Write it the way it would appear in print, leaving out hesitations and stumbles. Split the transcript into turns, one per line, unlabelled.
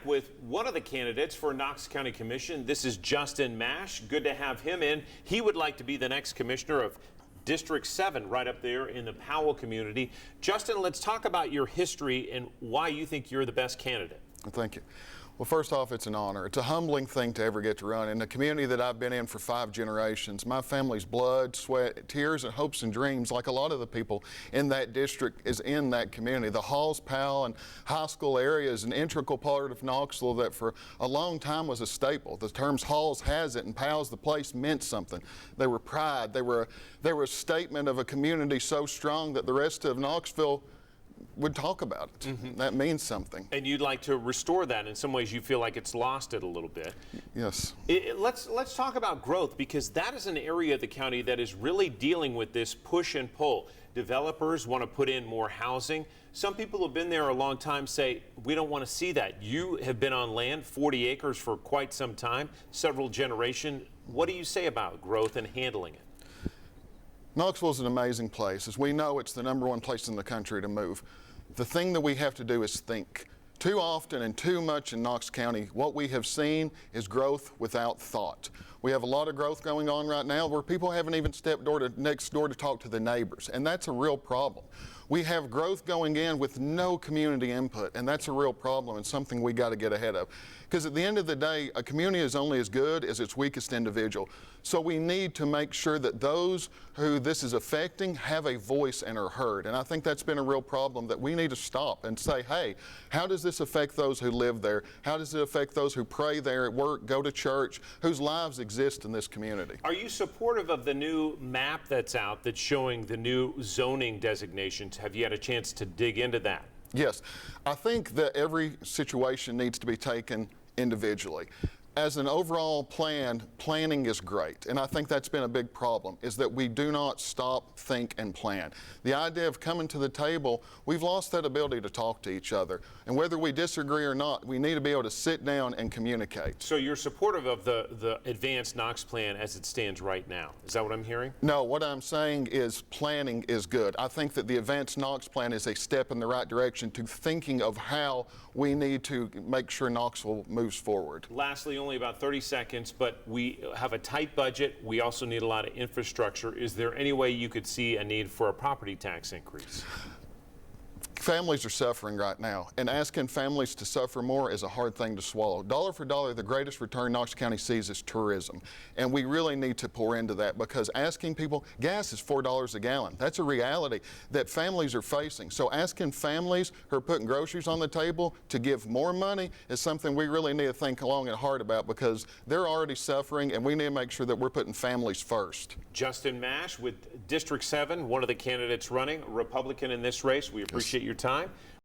back with one of the candidates for Knox County Commission. This is Justin Mash. Good to have him in. He would like to be the next commissioner of District 7 right up there in the Powell community. Justin, let's talk about your history and why you think you're the best candidate.
Thank you. Well, first off, it's an honor. It's a humbling thing to ever get to run. In the community that I've been in for 5 generations, my family's blood, sweat, tears, and hopes and dreams, like a lot of the people in that district, is in that community. The Halls, Powell, and high school area is an integral part of Knoxville that for a long time was a staple. The terms Halls has it and Powell's the place meant something. They were pride. They were a statement of a community so strong that the rest of Knoxville would talk about it. Mm-hmm. That means something.
And you'd like to restore that. In some ways you feel like it's lost it a little bit.
Yes.
Let's talk about growth, because that is an area of the county that is really dealing with this push and pull. Developers want to put in more housing. Some people who have been there a long time say, we don't want to see that. You have been on land, 40 acres for quite some time, several generations. What do you say about growth and handling it?
Knoxville is an amazing place. As we know, it's the #1 place in the country to move. The thing that we have to do is think. Too often and too much in Knox County, what we have seen is growth without thought. We have a lot of growth going on right now where people haven't even stepped next door to talk to the neighbors, and that's a real problem. We have growth going in with no community input, and that's a real problem and something we got to get ahead of. Because at the end of the day, a community is only as good as its weakest individual. So we need to make sure that those who this is affecting have a voice and are heard. And I think that's been a real problem that we need to stop and say, hey, how does this affect those who live there? How does it affect those who pray there at work, go to church, whose lives exist in this community?
Are you supportive of the new map that's out that's showing the new zoning designations? Have you had a chance to dig into that?
Yes. I think that every situation needs to be taken individually. As an overall plan, planning is great, and I think that's been a big problem, is that we do not stop, think, and plan. The idea of coming to the table, we've lost that ability to talk to each other, and whether we disagree or not, we need to be able to sit down and communicate.
So you're supportive of the advanced Knox plan as it stands right now. Is that what I'm hearing?
No, what I'm saying is planning is good. I think that the advanced Knox plan is a step in the right direction to thinking of how we need to make sure Knoxville moves forward.
Lastly, only about 30 seconds, but we have a tight budget. We also need a lot of infrastructure. Is there any way you could see a need for a property tax increase?
Families are suffering right now, and asking families to suffer more is a hard thing to swallow. Dollar for dollar, the greatest return Knox County sees is tourism, and we really need to pour into that, because asking people, gas is $4 a gallon. That's a reality that families are facing. So asking families who are putting groceries on the table to give more money is something we really need to think long and hard about, because they're already suffering, and we need to make sure that we're putting families first.
Justin Mash with District 7, one of the candidates running, Republican in this race. We appreciate your time.